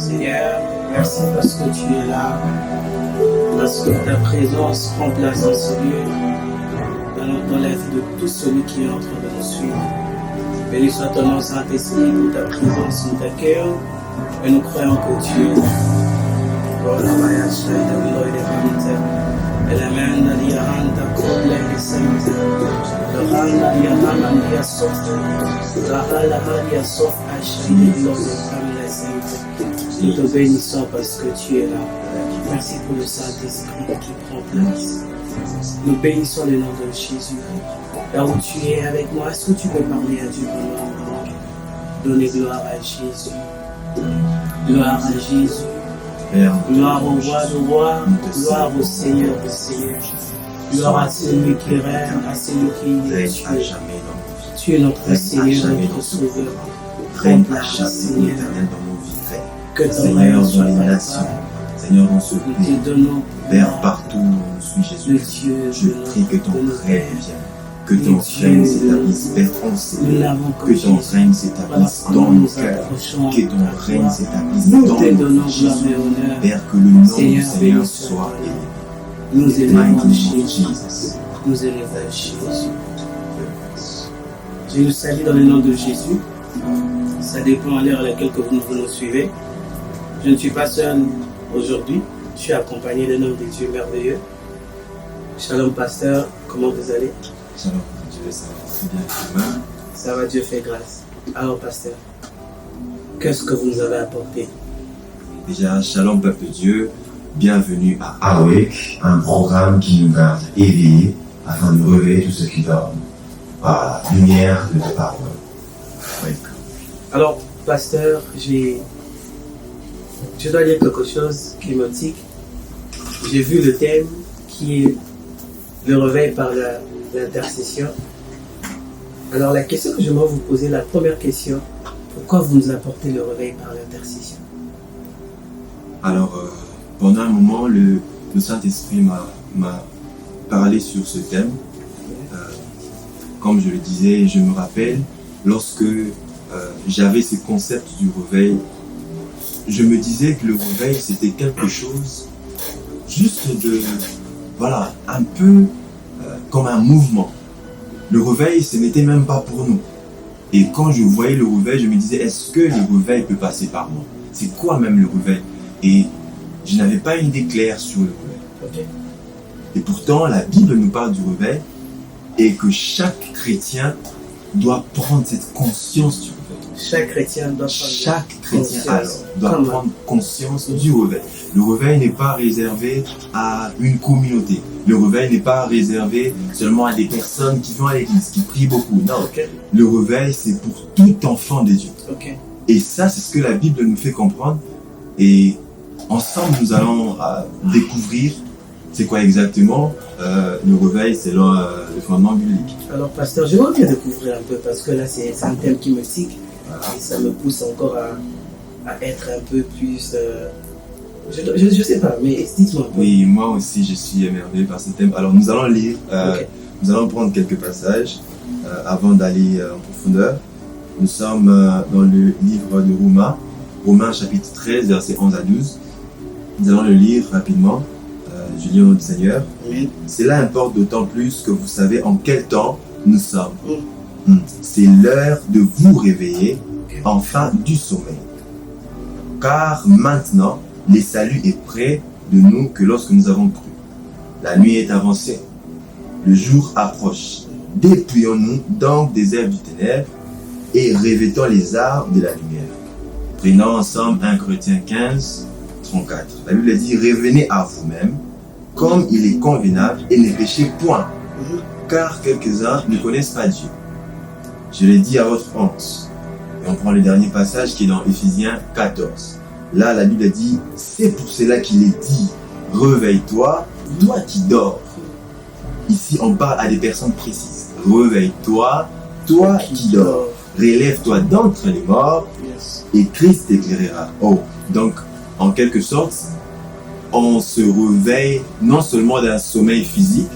Seigneur, merci parce que tu es là, parce que ta présence prend place dans ce lieu, dans la vie de tout celui qui est en train de nous suivre. Béni soit ton nom, Saint-Esprit, pour ta présence, nous t'accueillons et nous croyons que tu es là. Nous te bénissons parce que tu es là. Merci pour le Saint-Esprit qui prend place. Nous bénissons le nom de Jésus. Là où tu es avec moi, est-ce que tu peux parler à Dieu pendant un moment? Donnez gloire à Jésus. Gloire à Jésus. Gloire au roi de rois. Gloire au Seigneur de seigneurs. Gloire à celui qui règne, à celui qui est tué. Tu es notre Seigneur, notre Sauveur. Règne à jamais, Éternel, dans nos vies. Que ton Seigneur, soit dans les nations. Seigneur, dans ce pays. Père, partout où on suit Jésus. Je prie que ton règne vienne. Que ton règne s'établisse, Père, en Seigneur. Que ton règne s'établisse dans nos cœurs. Que ton règne s'établisse dans nos vies. Père, que le nom du Seigneur soit élevé. Nous élevons Jésus. Nous élevons Jésus. Je vous salue dans le nom de Jésus. Ça dépend à l'heure à laquelle que vous nous suivez. Je ne suis pas seul aujourd'hui. Je suis accompagné d'un homme de Dieu merveilleux. Shalom, pasteur. Comment vous allez? Shalom, Dieu, ça va très bien. Amen. Ça va, Dieu fait grâce. Alors, pasteur, qu'est-ce que vous nous avez apporté? Déjà, Shalom, peuple de Dieu. Bienvenue à Awake, un programme qui nous garde éveillés afin de réveiller tous ceux qui dorment par la lumière de ta parole. Alors, pasteur, je dois dire quelque chose qui me tique. J'ai vu le thème qui est le réveil par l'intercession. Alors, la question que j'aimerais vous poser, la première question, pourquoi vous nous apportez le réveil par l'intercession? Alors, pendant un moment, le Saint-Esprit m'a parlé sur ce thème. Comme je le disais, je me rappelle, lorsque j'avais ce concept du réveil, je me disais que le réveil, c'était quelque chose juste de, voilà, un peu comme un mouvement. Le réveil, ce n'était même pas pour nous. Et quand je voyais le réveil, je me disais, est-ce que le réveil peut passer par moi? C'est quoi même le réveil? Et je n'avais pas une idée claire sur le réveil. Okay. Et pourtant, la Bible nous parle du réveil et que chaque chrétien doit prendre cette conscience du réveil. Chaque chrétien doit prendre conscience du réveil. Le réveil n'est pas réservé à une communauté. Le réveil n'est pas réservé seulement à des personnes qui vont à l'église, qui prient beaucoup. Non. Okay. Le réveil, c'est pour tout enfant de Dieu. Okay. Et ça, c'est ce que la Bible nous fait comprendre. Et ensemble, nous allons découvrir c'est quoi exactement le réveil selon le fondement biblique. Alors, pasteur, j'aimerais bien découvrir un peu parce que là, c'est un thème qui me tique et ça me pousse encore à être un peu plus. Je sais pas, mais dites-moi un peu. Oui, moi aussi, je suis émerveillé par ce thème. Alors, nous allons lire, nous allons prendre quelques passages avant d'aller en profondeur. Nous sommes dans le livre de Romains chapitre 13, versets 11 à 12. Nous allons le lire rapidement. Je lis au nom du Seigneur. Oui. Cela importe d'autant plus que vous savez en quel temps nous sommes. C'est l'heure de vous réveiller, enfin du sommeil. Car maintenant, le salut est près de nous que lorsque nous avons cru. La nuit est avancée, le jour approche. Dépouillons-nous donc des œuvres du ténèbre et revêtons les armes de la lumière. Prenons ensemble 1 Corinthiens 15, 34. La Bible dit, revenez à vous-même, comme il est convenable, et ne péchez point, car quelques-uns ne connaissent pas Dieu. Je l'ai dit à votre honte. Et on prend le dernier passage qui est dans Éphésiens 14. Là, la Bible dit, c'est pour cela qu'il est dit, réveille-toi, toi qui dors. Ici, on parle à des personnes précises. Réveille-toi, toi qui dors. Relève-toi d'entre les morts, et Christ t'éclairera. Oh, donc, en quelque sorte, on se réveille non seulement d'un sommeil physique,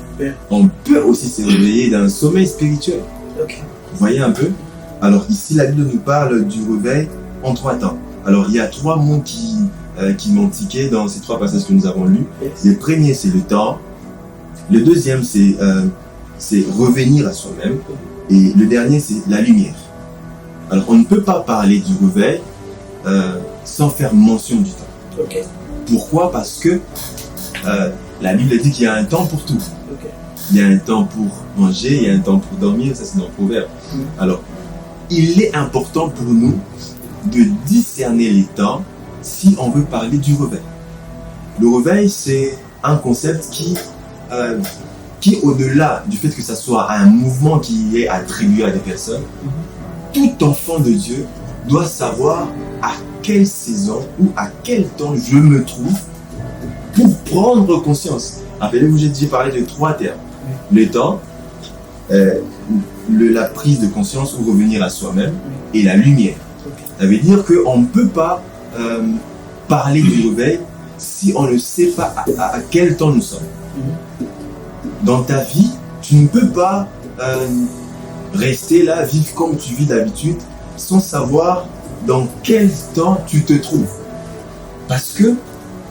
on peut aussi se réveiller d'un sommeil spirituel. Vous voyez un peu? Alors ici, la Bible nous parle du réveil en 3 temps. Alors il y a 3 mots qui qui m'ont tiqué dans ces 3 passages que nous avons lus. Yes. Le premier, c'est le temps. Le deuxième, c'est revenir à soi-même. Et le dernier, c'est la lumière. Alors, on ne peut pas parler du réveil sans faire mention du temps. Ok. Pourquoi? Parce que la Bible dit qu'il y a un temps pour tout. Ok. Il y a un temps pour manger, il y a un temps pour dormir, ça c'est dans le proverbe. Alors, il est important pour nous de discerner les temps si on veut parler du réveil. Le réveil, c'est un concept qui au-delà du fait que ça soit un mouvement qui est attribué à des personnes, tout enfant de Dieu doit savoir à quelle saison ou à quel temps je me trouve pour prendre conscience. Rappelez-vous, j'ai parlé de 3 termes. Le temps, la prise de conscience ou revenir à soi-même, et la lumière. Ça veut dire qu'on ne peut pas parler du réveil si on ne sait pas à quel temps nous sommes. Dans ta vie, tu ne peux pas rester là, vivre comme tu vis d'habitude, sans savoir dans quel temps tu te trouves. Parce que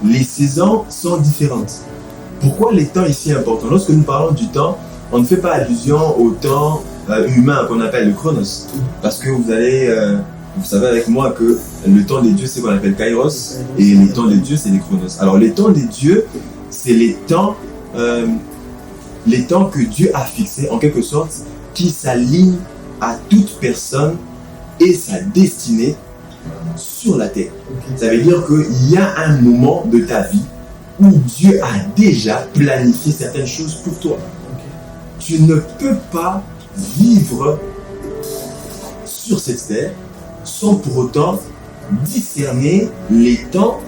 les saisons sont différentes. Pourquoi les temps ici importants? Lorsque nous parlons du temps, on ne fait pas allusion au temps humain qu'on appelle le chronos. Parce que vous savez avec moi que le temps des dieux, c'est ce qu'on appelle kairos, et les temps des dieux, c'est les chronos. Alors les temps des dieux, c'est les temps que Dieu a fixés, en quelque sorte, qui s'alignent à toute personne et sa destinée sur la terre. Ça veut dire qu'il y a un moment de ta vie où Dieu a déjà planifié certaines choses pour toi. Tu ne peux pas vivre sur cette terre sans pour autant discerner les temps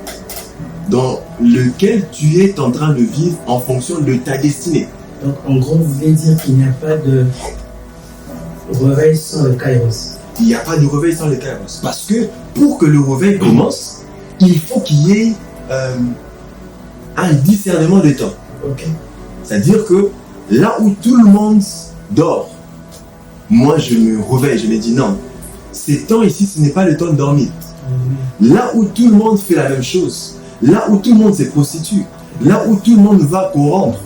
dans lesquels tu es en train de vivre en fonction de ta destinée. Donc, en gros, vous voulez dire qu'il n'y a pas de réveil sans le kairos. Il n'y a pas de réveil sans le kairos. Parce que pour que le réveil commence, il faut qu'il y ait un discernement de temps. Ok. C'est-à-dire que là où tout le monde dort, moi je me réveille, je me dis non, ces temps ici, ce n'est pas le temps de dormir. Là où tout le monde fait la même chose, là où tout le monde se prostitue, là où tout le monde va corrompre,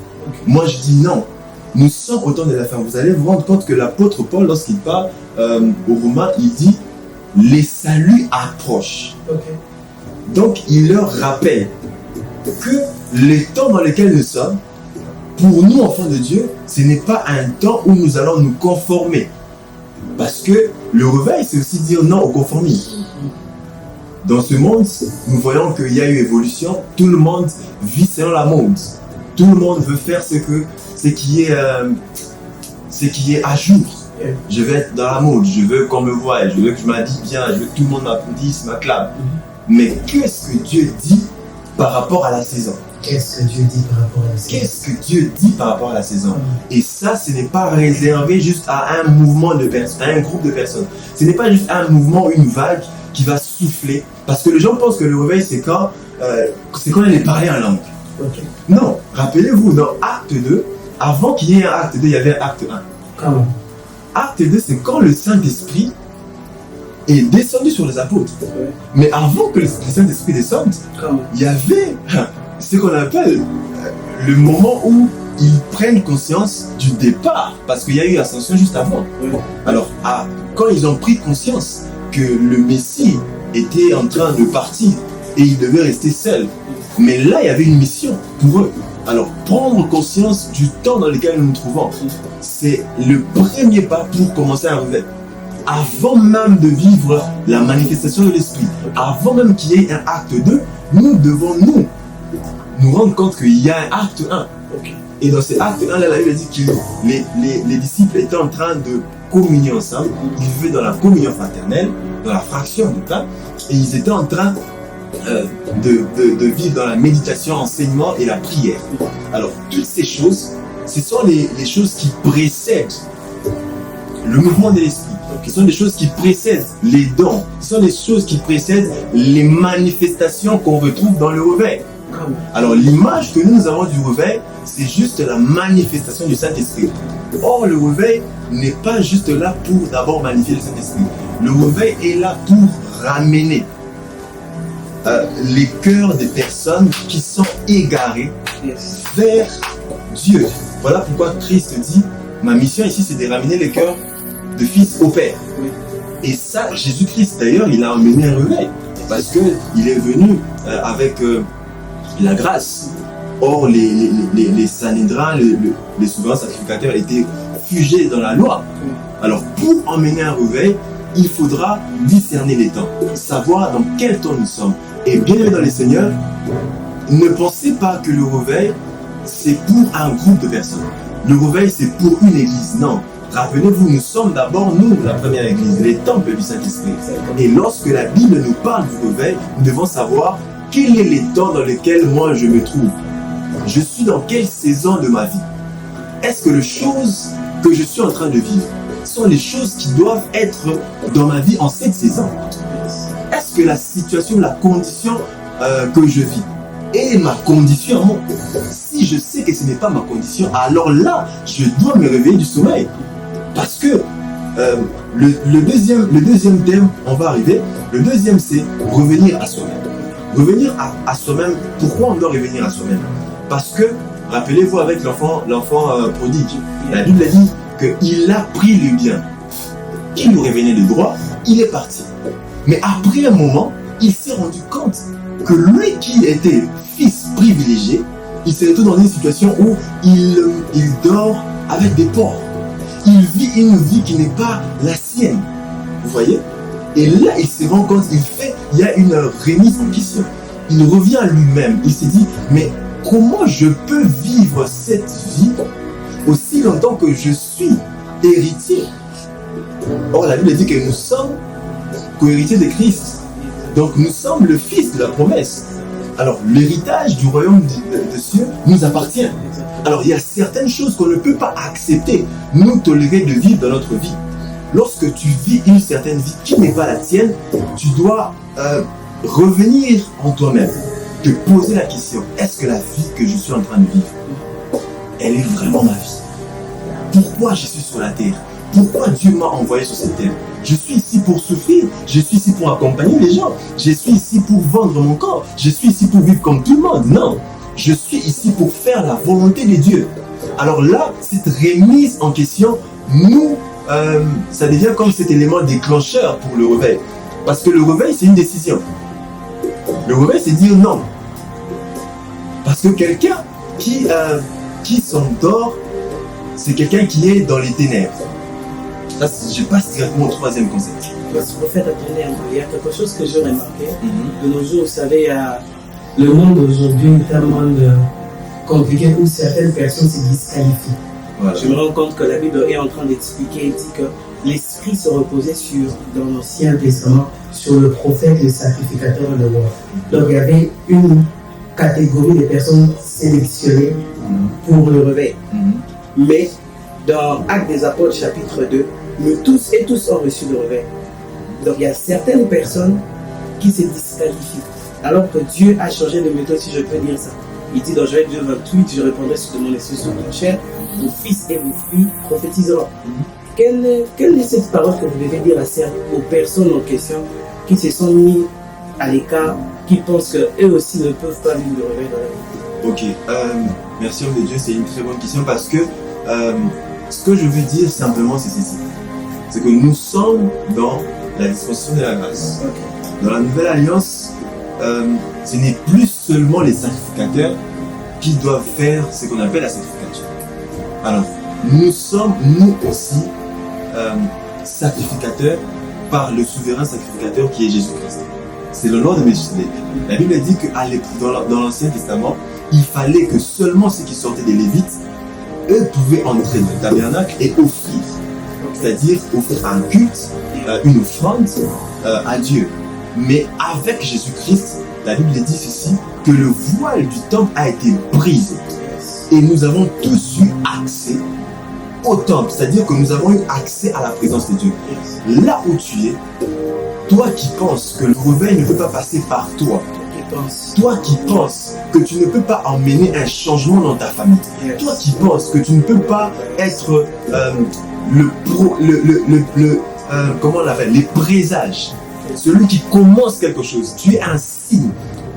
moi je dis non. Nous sommes au temps de la fin. Vous allez vous rendre compte que l'apôtre Paul, lorsqu'il parle aux Romains, il dit les saluts approchent. Okay. Donc il leur rappelle que le temps dans lequel nous sommes, pour nous enfants de Dieu, ce n'est pas un temps où nous allons nous conformer. Parce que le réveil, c'est aussi dire non au conformisme. Dans ce monde, nous voyons qu'il y a eu évolution. Tout le monde vit selon la mode. Tout le monde veut faire ce qui est à jour. Je veux être dans la mode, je veux qu'on me voie, je veux que je m'habille bien, je veux que tout le monde m'applaudisse, m'acclame. Mais qu'est-ce que Dieu dit par rapport à la saison? Qu'est-ce que Dieu dit par rapport à la saison? Qu'est-ce que Dieu dit par rapport à la saison? Et ça, ce n'est pas réservé juste à un mouvement de personnes, à un groupe de personnes. Ce n'est pas juste un mouvement, une vague qui va souffler. Parce que les gens pensent que le réveil, c'est quand on est parlé en langue. Okay. Non, rappelez-vous, dans Acte 2, avant qu'il y ait un Acte 2, il y avait un Acte 1. Comment? Acte 2, c'est quand le Saint-Esprit est descendu sur les apôtres. Ouais. Mais avant que le Saint-Esprit descende, il y avait ce qu'on appelle le moment où ils prennent conscience du départ. Parce qu'il y a eu ascension juste avant. Ouais. Alors, quand ils ont pris conscience que le Messie était en train de partir et il devait rester seul. Mais là, il y avait une mission pour eux. Alors, prendre conscience du temps dans lequel nous nous trouvons, c'est le premier pas pour commencer un réveil. Avant même de vivre la manifestation de l'Esprit, avant même qu'il y ait un acte 2, nous devons nous rendre compte qu'il y a un acte 1. Okay. Et dans cet acte 1, là, la Bible dit que les disciples étaient en train de communier ensemble, ils vivaient dans la communion fraternelle, dans la fraction du pain, et ils étaient en train de vivre dans la méditation, l'enseignement et la prière. Alors, toutes ces choses, ce sont les choses qui précèdent le mouvement de l'esprit. Ce sont des choses qui précèdent les dons. Ce sont des choses qui précèdent les manifestations qu'on retrouve dans le réveil. Alors, l'image que nous avons du réveil, c'est juste la manifestation du Saint-Esprit. Or, le réveil n'est pas juste là pour d'abord magnifier le Saint-Esprit. Le réveil est là pour ramener les cœurs des personnes qui sont égarées Yes. vers Dieu. Voilà pourquoi Christ dit, ma mission ici, c'est de ramener les cœurs de fils au Père. Oui. Et ça, Jésus-Christ, d'ailleurs, il a emmené un réveil. Parce qu'il est venu avec la grâce. Or, les Sanhédrins, les souverains sacrificateurs étaient figés dans la loi. Alors, pour emmener un réveil, il faudra discerner les temps, savoir dans quel temps nous sommes. Et bien aimé dans les Seigneurs, ne pensez pas que le réveil, c'est pour un groupe de personnes. Le réveil, c'est pour une église. Non. Rappelez-vous, nous sommes d'abord, nous, la première église, les temples du Saint-Esprit. Et lorsque la Bible nous parle du réveil, nous devons savoir quel est les temps dans lesquels moi je me trouve. Je suis dans quelle saison de ma vie? Est-ce que les choses que je suis en train de vivre sont les choses qui doivent être dans ma vie en cette saison? Est-ce que la situation, la condition que je vis est ma condition? Si je sais que ce n'est pas ma condition, alors là, je dois me réveiller du sommeil. Parce que le deuxième thème, on va arriver. Le deuxième, c'est revenir à soi-même. Revenir à soi-même. Pourquoi on doit revenir à soi-même? Parce que, rappelez-vous avec l'enfant prodigue, la Bible dit qu'il a pris le bien. Il lui revenait le droit, il est parti. Mais après un moment, il s'est rendu compte que lui qui était fils privilégié, il s'est retrouvé dans une situation où il dort avec des porcs. Il vit une vie qui n'est pas la sienne. Vous voyez? Et là, il se rend compte, il y a une remise en question. Il revient à lui-même. Il s'est dit, mais comment je peux vivre cette vie aussi longtemps que je suis héritier? Or, la Bible dit que nous sommes co-héritiers de Christ. Donc, nous sommes le fils de la promesse. Alors, l'héritage du royaume des cieux nous appartient. Alors, il y a certaines choses qu'on ne peut pas accepter, nous tolérer de vivre dans notre vie. Lorsque tu vis une certaine vie qui n'est pas la tienne, tu dois revenir en toi-même, te poser la question, est-ce que la vie que je suis en train de vivre, elle est vraiment ma vie? Pourquoi je suis sur la terre? Pourquoi Dieu m'a envoyé sur cette terre? Je suis ici pour souffrir, je suis ici pour accompagner les gens, je suis ici pour vendre mon corps, je suis ici pour vivre comme tout le monde. Non, je suis ici pour faire la volonté de Dieu. Alors là, cette remise en question, ça devient comme cet élément déclencheur pour le réveil. Parce que le réveil, c'est une décision. Le réveil, c'est dire non. Parce que quelqu'un qui s'endort, c'est quelqu'un qui est dans les ténèbres. Là, je passe directement au troisième concept. Prophète, attendez un peu. Il y a quelque chose que j'ai remarqué. De nos jours, vous savez, le monde aujourd'hui est un monde compliqué où certaines personnes se disqualifient. Voilà. Je me rends compte que la Bible est en train d'expliquer et dit que l'esprit se reposait dans l'Ancien Testament sur le prophète, le sacrificateur et le roi. Donc il y avait une catégorie de personnes sélectionnées pour le réveil. Mais dans Actes des Apôtres chapitre 2, nous tous et tous ont reçu le réveil. Donc il y a certaines personnes qui se disqualifient. Alors que Dieu a changé de méthode, si je peux dire ça. Il dit dans Joël 2:28, je répondrai ce que mon esprit sur mon chair, vos fils et vos filles prophétiseront. Quelle est cette parole que vous devez dire aux personnes en question qui se sont mis à l'écart, qui pensent qu'eux aussi ne peuvent pas vivre le réveil dans la vie? Ok, merci homme de Dieu, c'est une très bonne question parce que ce que je veux dire simplement c'est ceci. C'est que nous sommes dans la dispensation de la grâce. Dans la nouvelle alliance, ce n'est plus seulement les sacrificateurs qui doivent faire ce qu'on appelle la sacrificature. Alors, nous sommes, nous aussi, sacrificateurs par le souverain sacrificateur qui est Jésus-Christ. C'est le nom de Melchisedec. La Bible dit que dans l'Ancien Testament, il fallait que seulement ceux qui sortaient des Lévites, eux pouvaient entrer dans le tabernacle et offrir. C'est-à-dire offrir un culte, une offrande à Dieu. Mais avec Jésus-Christ, la Bible dit ceci, que le voile du temple a été brisé. Et nous avons tous eu accès au temple. C'est-à-dire que nous avons eu accès à la présence de Dieu. Là où tu es, toi qui penses que le réveil ne peut pas passer par toi, toi qui penses que tu ne peux pas emmener un changement dans ta famille, toi qui penses que tu ne peux pas être comment on l'appelle, les présages, celui qui commence quelque chose, tu es un signes.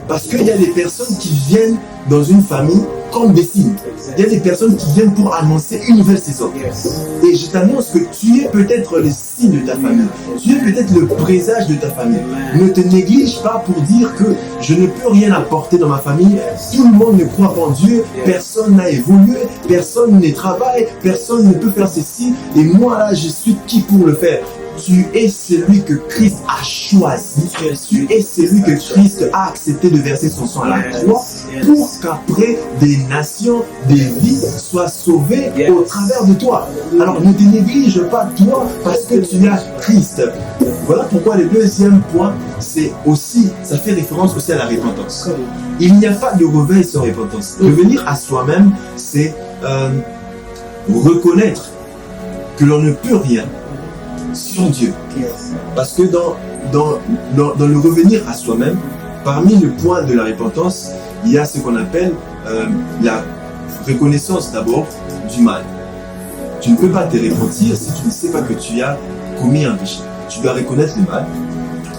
Parce qu'il y a des personnes qui viennent dans une famille comme des signes. Il y a des personnes qui viennent pour annoncer une nouvelle saison. Et je t'annonce que tu es peut-être le signe de ta famille. Tu es peut-être le présage de ta famille. Ne te néglige pas pour dire que je ne peux rien apporter dans ma famille. Tout le monde ne croit pas en Dieu. Personne n'a évolué. Personne ne travaille. Personne ne peut faire ceci. Et moi là, je suis qui pour le faire? Tu es celui que Christ a choisi. Tu es celui que Christ a accepté de verser son sang à la croix pour qu'après des nations, des vies soient sauvées au travers de toi. Alors ne te néglige pas toi parce que tu as Christ. Voilà pourquoi le deuxième point, c'est aussi, ça fait référence aussi à la repentance. Il n'y a pas de réveil sans repentance. Revenir à soi-même, c'est reconnaître que l'on ne peut rien sur Dieu. Parce que dans le revenir à soi-même, parmi le point de la repentance, il y a ce qu'on appelle la reconnaissance d'abord du mal. Tu ne peux pas te repentir si tu ne sais pas que tu as commis un péché. Tu dois reconnaître le mal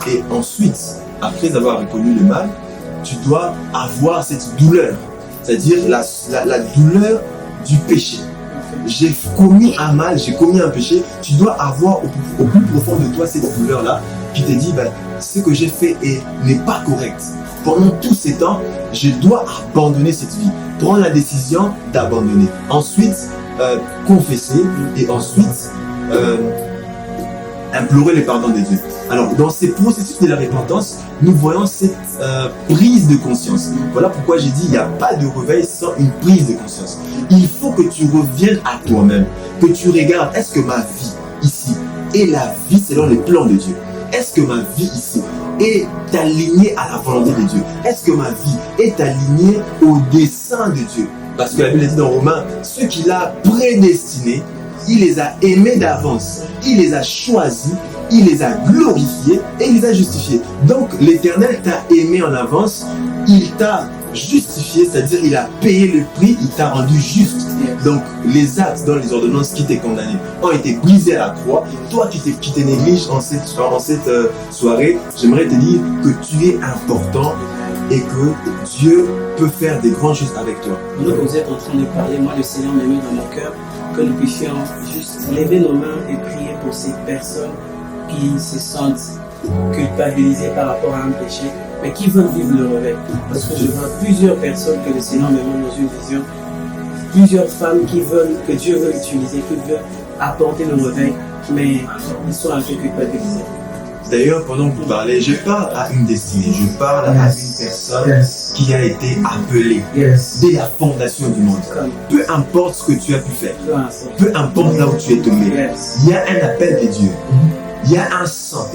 et ensuite, après avoir reconnu le mal, tu dois avoir cette douleur, c'est-à-dire la douleur du péché. J'ai commis un mal, j'ai commis un péché, tu dois avoir au plus profond de toi cette douleur-là qui te dit, ce que j'ai fait n'est pas correct. Pendant tous ces temps, je dois abandonner cette vie, prendre la décision d'abandonner. Ensuite, confesser et ensuite implorer le pardon de Dieu. Alors, dans ces processus de la repentance, nous voyons cette prise de conscience. Voilà pourquoi j'ai dit, il n'y a pas de réveil sans une prise de conscience. Il faut que tu reviennes à toi-même, que tu regardes, est-ce que ma vie ici est la vie selon les plans de Dieu? Est-ce que ma vie ici est alignée à la volonté de Dieu? Est-ce que ma vie est alignée au dessein de Dieu? Parce que la Bible dit dans Romains, ceux qu'il a prédestinés, il les a aimés d'avance, il les a choisis, il les a glorifiés et il les a justifiés. Donc l'Éternel t'a aimé en avance, il t'a justifié, c'est-à-dire il a payé le prix, il t'a rendu juste. Donc les actes dans les ordonnances qui t'ont condamné ont été brisés à la croix. Toi qui te négliges en cette soirée, j'aimerais te dire que tu es important et que Dieu peut faire des grandes choses avec toi. Nous, vous êtes en train de parler, moi le Seigneur m'a mis dans mon cœur que nous puissions juste lever nos mains et prier pour ces personnes qui se sentent culpabilisées par rapport à un péché, mais qui veulent vivre le réveil. Parce que je vois plusieurs personnes que le Seigneur me met dans une vision, plusieurs femmes qui veulent, que Dieu veut utiliser, qui veulent apporter le réveil, mais ils sont un peu culpabilisés. D'ailleurs, pendant que vous parlez, je parle à une destinée, je parle à une personne qui a été appelée dès la fondation du monde. Peu importe ce que tu as pu faire, peu importe là où tu es tombé, il y a un appel de Dieu. Il y a un sang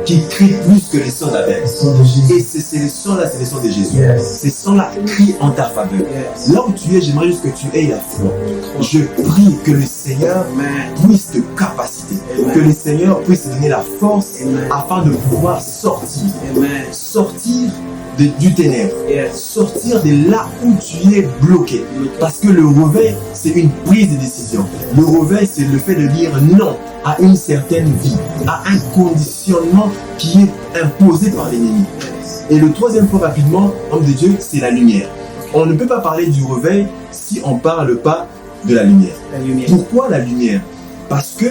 qui crie plus que le sang d'Abel. Et c'est le sang-là, c'est le sang de Jésus. Ce sang-là crie en ta faveur. Là où tu es, j'aimerais juste que tu aies la foi. Je prie que le Seigneur puisse te capaciter, que le Seigneur puisse te donner la force afin de pouvoir sortir du ténèbre, sortir de là où tu es bloqué. Parce que le réveil, c'est une prise de décision. Le réveil, c'est le fait de dire non à une certaine vie, à un conditionnement qui est imposé par l'ennemi. Et le troisième point rapidement, homme de Dieu, c'est la lumière. On ne peut pas parler du réveil si on ne parle pas de la lumière. Pourquoi la lumière? Parce que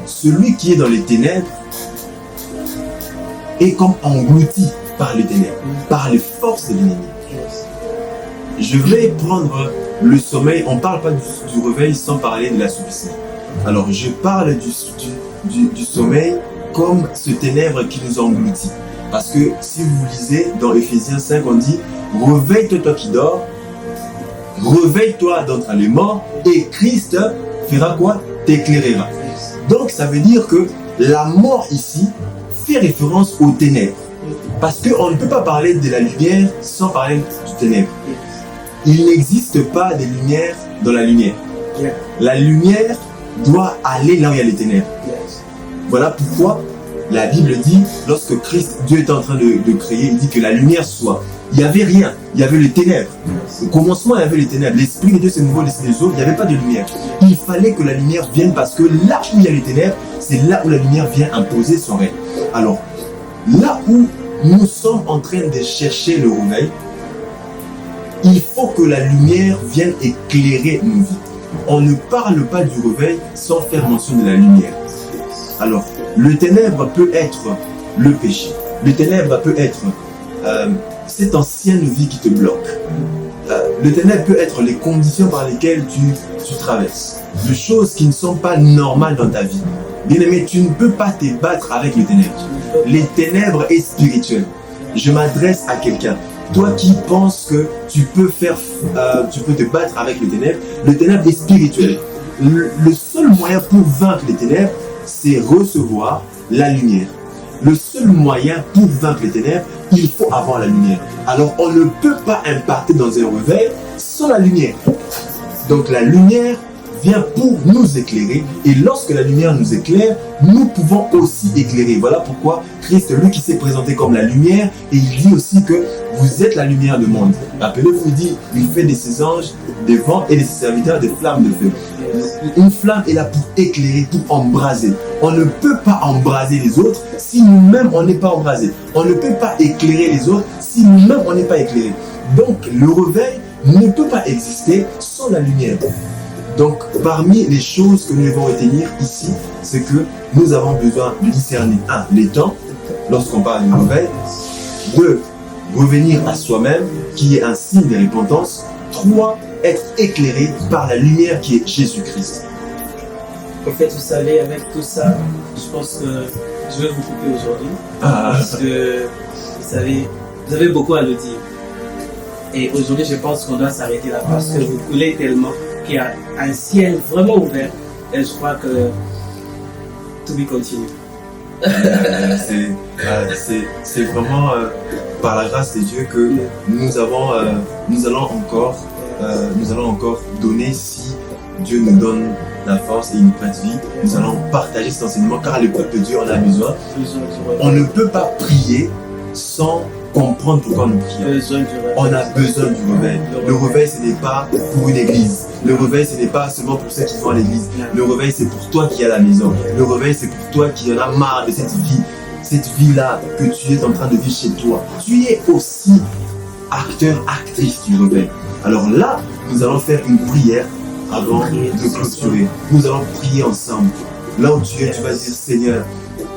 celui qui est dans les ténèbres est comme englouti par les ténèbres, par les forces de l'ennemi. Je vais prendre le sommeil. On ne parle pas du réveil sans parler de l'assouplissement. Alors je parle du sommeil comme ce ténèbre qui nous engloutit. Parce que si vous lisez dans Ephésiens 5, on dit « Réveille-toi toi qui dors, réveille-toi d'entre les morts et Christ fera quoi? T'éclairera. » Donc ça veut dire que la mort ici fait référence aux ténèbres. Parce qu'on ne peut pas parler de la lumière sans parler du ténèbre. Il n'existe pas de lumière dans la lumière. La lumière doit aller là où il y a les ténèbres. Voilà pourquoi la Bible dit, lorsque Dieu est en train de créer, il dit que la lumière soit. Il n'y avait rien, il y avait les ténèbres. Au commencement, il y avait les ténèbres. L'Esprit de Dieu s'est nouveau laissé les autres, il n'y avait pas de lumière. Il fallait que la lumière vienne parce que là où il y a les ténèbres, c'est là où la lumière vient imposer son règne. Alors, là où nous sommes en train de chercher le réveil, il faut que la lumière vienne éclairer nos vies. On ne parle pas du réveil sans faire mention de la lumière. Alors, le ténèbre peut être le péché. Le ténèbre peut être cette ancienne vie qui te bloque. Le ténèbre peut être les conditions par lesquelles tu traverses. Des choses qui ne sont pas normales dans ta vie. Bien-aimé, tu ne peux pas te battre avec les ténèbres. Les ténèbres est spirituel. Je m'adresse à quelqu'un. Toi qui penses que tu peux te battre avec le ténèbre est spirituel. Le seul moyen pour vaincre les ténèbres, c'est recevoir la lumière. Le seul moyen pour vaincre les ténèbres, il faut avoir la lumière. Alors on ne peut pas impacter dans un réveil sans la lumière. Donc la lumière vient pour nous éclairer, et lorsque la lumière nous éclaire, nous pouvons aussi éclairer. Voilà pourquoi Christ, lui qui s'est présenté comme la lumière, et il dit aussi que vous êtes la lumière du monde. Rappelez-vous, il dit, il fait de ses anges des vents et de ses serviteurs des flammes de feu. Une flamme est là pour éclairer, pour embraser. On ne peut pas embraser les autres si nous-mêmes on n'est pas embrasés. On ne peut pas éclairer les autres si nous-mêmes on n'est pas éclairés. Donc le réveil ne peut pas exister sans la lumière. Donc, parmi les choses que nous devons retenir ici, c'est que nous avons besoin de discerner 1. Les temps, lorsqu'on parle du réveil. 2. Revenir à soi-même, qui est un signe de repentance. 3. Être éclairé par la lumière qui est Jésus-Christ. En fait, vous savez, avec tout ça, je pense que je vais vous couper aujourd'hui. Parce que, vous savez, vous avez beaucoup à nous dire. Et aujourd'hui, je pense qu'on doit s'arrêter là parce que vous coulez tellement qu'il y a un ciel vraiment ouvert. Et je crois que to be continue. C'est vraiment par la grâce de Dieu que nous allons encore donner, si Dieu nous donne la force et une prête vie, nous allons partager cet enseignement car le peuple de Dieu en a besoin. On ne peut pas prier sans comprendre pourquoi nous prions. On a besoin du réveil. Le réveil, ce n'est pas pour une église. Le réveil, ce n'est pas seulement pour ceux qui vont à l'église. Le réveil, c'est pour toi qui es à la maison. Le réveil, c'est pour toi qui en as marre de cette vie-là que tu es en train de vivre chez toi. Tu es aussi acteur, actrice du réveil. Alors là, nous allons faire une prière avant de clôturer. Nous allons prier ensemble. Là où tu es, tu vas dire, Seigneur,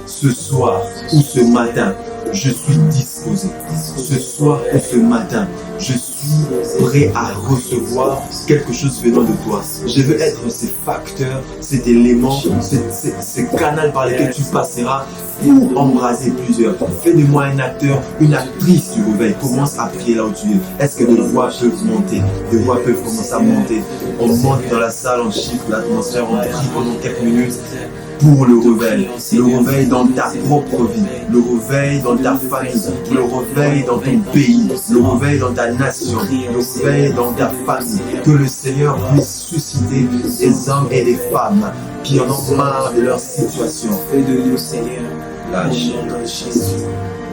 ce soir ou ce matin, je suis disposé. Ce soir ou ce matin, je suis prêt à recevoir quelque chose venant de toi. Je veux être ce facteur, cet élément, ce canal par lequel tu passeras pour embraser plusieurs. Fais de moi un acteur, une actrice du réveil. Commence à prier là où tu es. Est-ce que des voix peuvent monter? Des voix peuvent commencer à monter. On monte dans la salle, on chiffre l'atmosphère, on prie pendant quelques minutes. Pour le réveil dans ta propre vie, le réveil dans ta famille, le réveil dans ton pays, le réveil dans ta nation, le réveil dans ta famille. Que le Seigneur puisse susciter des hommes et des femmes qui en ont marre de leur situation. Fais de nous, Seigneur, au nom de Jésus.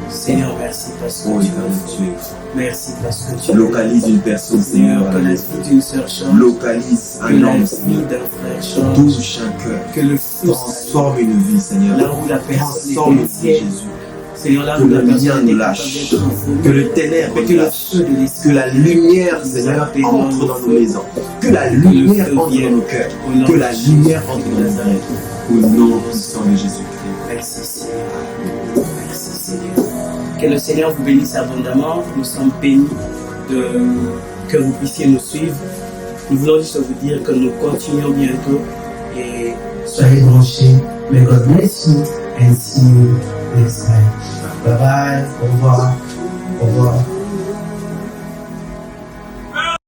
Seigneur, merci parce que tu es. Merci parce que tu localise une personne, Seigneur, que la vie d'une sœur change, localise un homme, Seigneur, d'un frère change, touche un cœur, que le feu transforme une vie, Seigneur, là où la personne transforme une est vie, Jésus. Seigneur, là Que où la la lumière personne nous lâche, que le ténèbre que nous le lâche, feu de l'esprit, que la lumière, Seigneur, entre dans nos maisons, que la lumière entre dans nos cœurs, que la lumière entre dans nos rêves, au nom puissant de Jésus-Christ. Merci Seigneur. Merci Seigneur. Que le Seigneur vous bénisse abondamment. Nous sommes bénis que vous puissiez nous suivre. Nous voulons juste vous dire que nous continuons bientôt et soyez branchés. May God bless you and see you next time. Bye bye. Au revoir. Au revoir.